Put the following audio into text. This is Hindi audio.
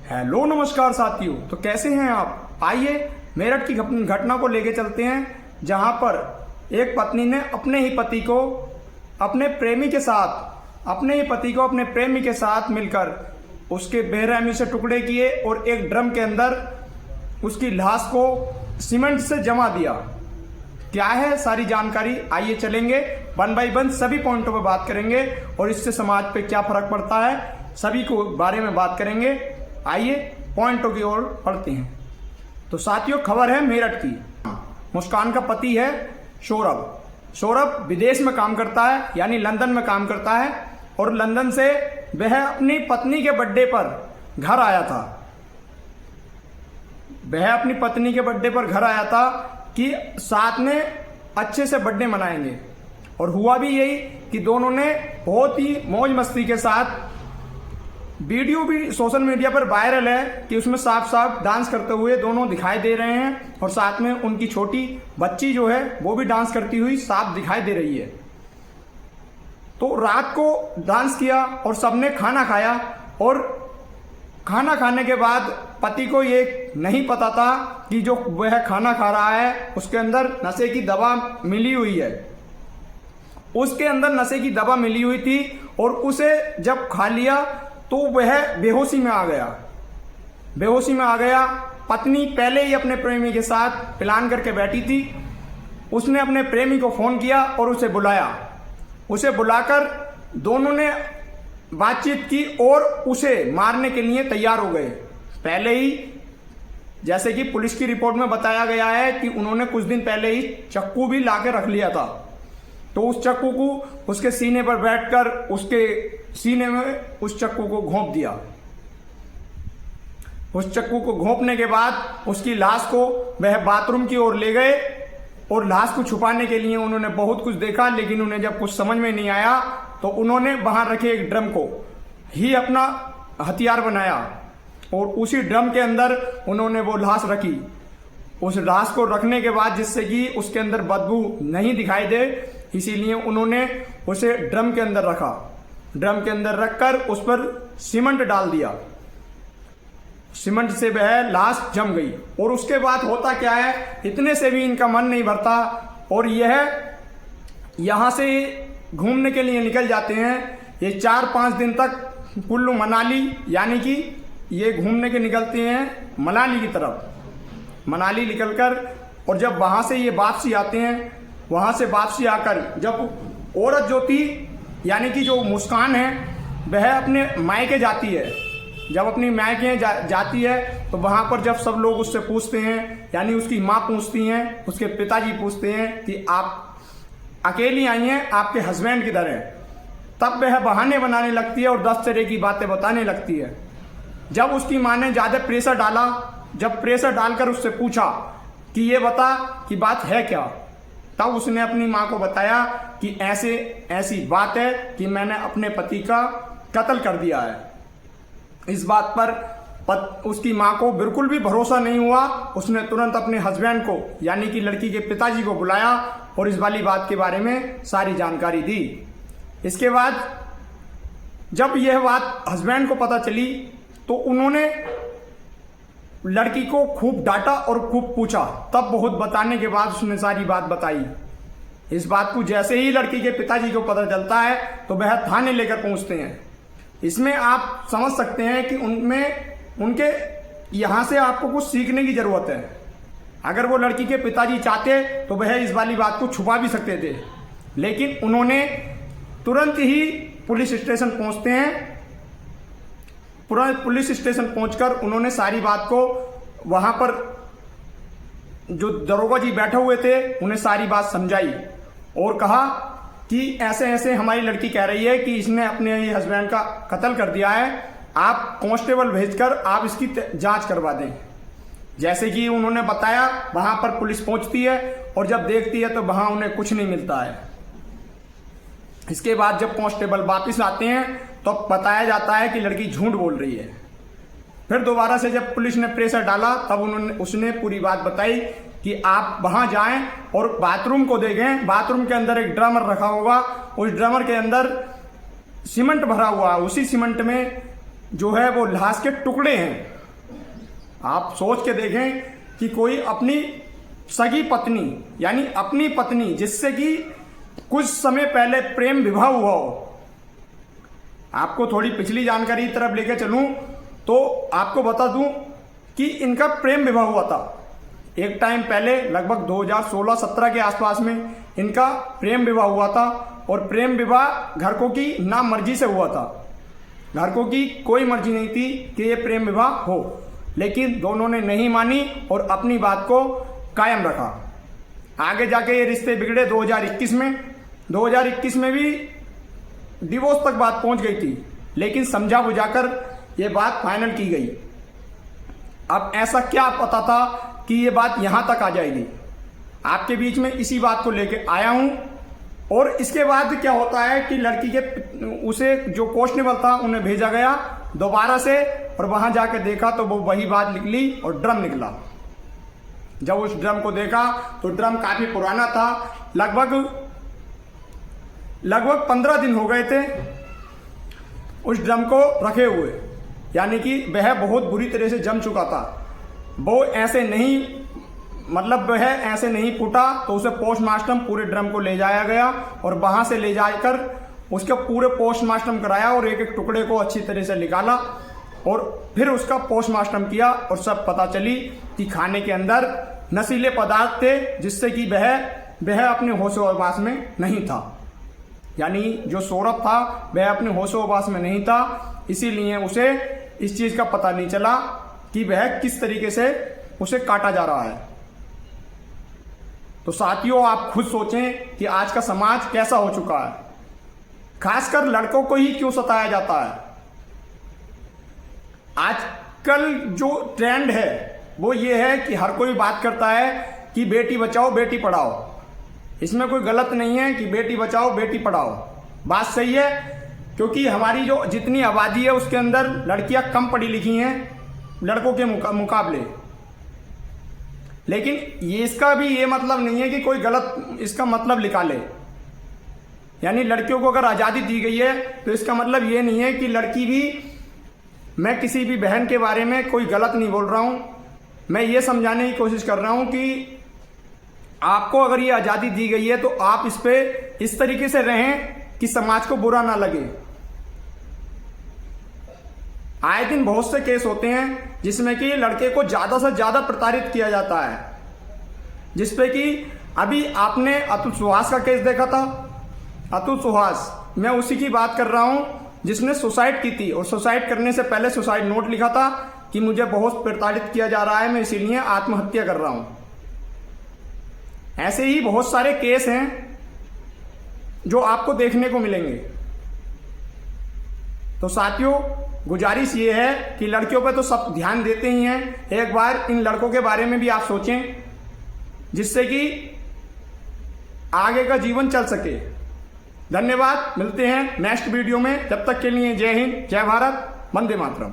हेलो नमस्कार साथियों। तो कैसे हैं आप? आइए मेरठ की घटना को लेके चलते हैं, जहां पर एक पत्नी ने अपने ही पति को अपने प्रेमी के साथ मिलकर उसके बेरहमी से टुकड़े किए और एक ड्रम के अंदर उसकी लाश को सीमेंट से जमा दिया। क्या है सारी जानकारी, आइए चलेंगे वन बाय वन सभी पॉइंटों पर बात करेंगे और इससे समाज पे क्या फर्क पड़ता है सभी को बारे में बात करेंगे। आइए पॉइंटों की ओर बढ़ते हैं। तो साथियों, खबर है मेरठ की। मुस्कान का पति है सौरभ विदेश में काम करता है, यानी लंदन में काम करता है, और लंदन से वह अपनी पत्नी के बर्थडे पर घर आया था कि साथ में अच्छे से बर्थडे मनाएंगे। और हुआ भी यही कि दोनों ने बहुत ही मौज मस्ती के साथ, वीडियो भी सोशल मीडिया पर वायरल है कि उसमें साफ साफ डांस करते हुए दोनों दिखाई दे रहे हैं, और साथ में उनकी छोटी बच्ची जो है वो भी डांस करती हुई साफ दिखाई दे रही है। तो रात को डांस किया और सबने खाना खाया, और खाना खाने के बाद पति को ये नहीं पता था कि जो वह खाना खा रहा है उसके अंदर नशे की दवा मिली हुई है। उसके अंदर नशे की दवा मिली हुई थी, और उसे जब खा लिया तो वह बेहोशी में आ गया। पत्नी पहले ही अपने प्रेमी के साथ प्लान करके बैठी थी। उसने अपने प्रेमी को फोन किया और उसे बुलाकर दोनों ने बातचीत की और उसे मारने के लिए तैयार हो गए। पहले ही जैसे कि पुलिस की रिपोर्ट में बताया गया है कि उन्होंने कुछ दिन पहले ही चक्कू भी लाके रख लिया था। तो उस चक्कू को उसके सीने पर बैठकर उसके सीने में उस चक्कू को घोंप दिया। उस चक्कू को घोंपने के बाद उसकी लाश को वह बाथरूम की ओर ले गए, और लाश को छुपाने के लिए उन्होंने बहुत कुछ देखा, लेकिन उन्हें जब कुछ समझ में नहीं आया तो उन्होंने बाहर रखे एक ड्रम को ही अपना हथियार बनाया, और उसी ड्रम के अंदर उन्होंने वो लाश रखी। उस लाश को रखने के बाद, जिससे कि उसके अंदर बदबू नहीं दिखाई दे, इसीलिए उन्होंने उसे ड्रम के अंदर रखा। ड्रम के अंदर रखकर उस पर सीमेंट डाल दिया। सीमेंट से वह लाश जम गई। और उसके बाद होता क्या है, इतने से भी इनका मन नहीं भरता, और यह यहां से घूमने के लिए निकल जाते हैं। ये 4-5 दिन तक कुल्लू मनाली, यानी कि ये घूमने के निकलते हैं मनाली की तरफ। मनाली निकलकर, और जब वहां से ये वापसी आते हैं, वहां से वापसी आकर जब औरत जो थी, यानी कि जो मुस्कान है, वह अपने मायके जाती है। जब अपनी मायके जाती है तो वहां पर जब सब लोग उससे पूछते हैं, यानी उसकी माँ पूछती हैं, उसके पिताजी पूछते हैं कि आप अकेली आई हैं, आपके हस्बैंड किधर हैं, तब वह बहाने बनाने लगती है और 10 तरह की बातें बताने लगती है। जब उसकी माँ ने ज्यादा प्रेशर डाला, जब प्रेशर डालकर उससे पूछा कि ये बता कि बात है क्या, तब उसने अपनी माँ को बताया कि ऐसी बात है कि मैंने अपने पति का कत्ल कर दिया है। इस बात पर उसकी माँ को बिल्कुल भी भरोसा नहीं हुआ। उसने तुरंत अपने हस्बैंड को, यानी कि लड़की के पिताजी को बुलाया और इस वाली बात के बारे में सारी जानकारी दी। इसके बाद जब यह बात हस्बैंड को पता चली तो उन्होंने लड़की को खूब डांटा और खूब पूछा। तब बहुत बताने के बाद उसने सारी बात बताई। इस बात को जैसे ही लड़की के पिताजी को पता चलता है तो वह थाने लेकर पहुंचते हैं। इसमें आप समझ सकते हैं कि उनके यहां से आपको कुछ सीखने की जरूरत है। अगर वो लड़की के पिताजी चाहते तो वह इस वाली बात को छुपा भी सकते थे, लेकिन उन्होंने तुरंत ही पुलिस स्टेशन पहुंचते हैं। पुलिस स्टेशन पहुंचकर उन्होंने सारी बात को, वहां पर जो दरोगा जी बैठे हुए थे उन्हें सारी बात समझाई और कहा कि ऐसे ऐसे हमारी लड़की कह रही है कि इसने अपने हस्बैंड का कत्ल कर दिया है, आप कांस्टेबल भेजकर आप इसकी जांच करवा दें। जैसे कि उन्होंने बताया, वहां पर पुलिस पहुंचती है और जब देखती है तो वहां उन्हें कुछ नहीं मिलता है। इसके बाद जब कांस्टेबल वापस आते हैं तो बताया जाता है कि लड़की झूठ बोल रही है। फिर दोबारा से जब पुलिस ने प्रेशर डाला तब उसने पूरी बात बताई कि आप वहां जाएं और बाथरूम को देखें। बाथरूम के अंदर एक ड्रमर रखा होगा, उस ड्रमर के अंदर सीमेंट भरा हुआ, उसी सीमेंट में जो है वो लाश के टुकड़े हैं। आप सोच के देखें कि कोई अपनी सगी पत्नी यानी अपनी पत्नी जिससे कि कुछ समय पहले प्रेम विवाह हुआ हो, आपको थोड़ी पिछली जानकारी की तरफ लेकर चलूं तो आपको बता दूं कि इनका प्रेम विवाह हुआ था एक टाइम पहले, लगभग 2016-17 के आसपास में इनका प्रेम विवाह हुआ था। और प्रेम विवाह घरकों की ना मर्जी से हुआ था, घरकों की कोई मर्जी नहीं थी कि ये प्रेम विवाह हो, लेकिन दोनों ने नहीं मानी और अपनी बात को कायम रखा। आगे जाके ये रिश्ते बिगड़े 2021 में। 2021 में भी डिवोर्स तक बात पहुंच गई थी, लेकिन समझा बुझाकर ये बात फाइनल की गई। अब ऐसा क्या पता था कि ये बात यहां तक आ जाएगी। आपके बीच में इसी बात को लेके आया हूं। और इसके बाद क्या होता है कि लड़की के उसे जो क्वेश्चनेबल था उन्हें भेजा गया दोबारा से, और वहां जाकर देखा तो वो वही बात निकली और ड्रम निकला। जब उस ड्रम को देखा तो ड्रम काफी पुराना था, लगभग 15 दिन हो गए थे उस ड्रम को रखे हुए, यानी कि वह बहुत बुरी तरह से जम चुका था। वो ऐसे नहीं, मतलब वह ऐसे नहीं फूटा, तो उसे पोस्टमार्टम पूरे ड्रम को ले जाया गया और वहां से ले जाकर उसके पूरे पोस्टमार्टम कराया और एक एक टुकड़े को अच्छी तरह से निकाला और फिर उसका पोस्टमार्टम किया और सब पता चली कि खाने के अंदर नशीले पदार्थ थे, जिससे कि वह अपने होशो-हवास में नहीं था। यानी जो सौरभ था वह अपने होशो-हवास में नहीं था, इसीलिए उसे इस चीज का पता नहीं चला कि वह किस तरीके से उसे काटा जा रहा है। तो साथियों, आप खुद सोचें कि आज का समाज कैसा हो चुका है। खासकर लड़कों को ही क्यों सताया जाता है। आजकल जो ट्रेंड है वो ये है कि हर कोई बात करता है कि बेटी बचाओ बेटी पढ़ाओ। इसमें कोई गलत नहीं है कि बेटी बचाओ बेटी पढ़ाओ, बात सही है, क्योंकि हमारी जो जितनी आबादी है उसके अंदर लड़कियां कम पढ़ी लिखी हैं लड़कों के मुकाबले। लेकिन ये इसका भी ये मतलब नहीं है कि कोई गलत इसका मतलब निकाले। यानी लड़कियों को अगर आज़ादी दी गई है तो इसका मतलब ये नहीं है कि लड़की भी, मैं किसी भी बहन के बारे में कोई गलत नहीं बोल रहा हूं, मैं ये समझाने की कोशिश कर रहा हूं कि आपको अगर ये आज़ादी दी गई है तो आप इस पे इस तरीके से रहें कि समाज को बुरा ना लगे। आए दिन बहुत से केस होते हैं जिसमें कि लड़के को ज्यादा से ज्यादा प्रताड़ित किया जाता है, जिसपे कि अभी आपने अतुल सुहास का केस देखा था। अतुल सुहास, मैं उसी की बात कर रहा हूं जिसने सुसाइड की थी और सुसाइड करने से पहले सुसाइड नोट लिखा था कि मुझे बहुत प्रताड़ित किया जा रहा है, मैं इसीलिए आत्महत्या कर रहा हूं। ऐसे ही बहुत सारे केस हैं जो आपको देखने को मिलेंगे। तो साथियों, गुजारिश ये है कि लड़कियों पे तो सब ध्यान देते ही हैं, एक बार इन लड़कों के बारे में भी आप सोचें, जिससे कि आगे का जीवन चल सके। धन्यवाद, मिलते हैं नेक्स्ट वीडियो में। जब तक के लिए जय हिंद, जय भारत, वंदे मातरम।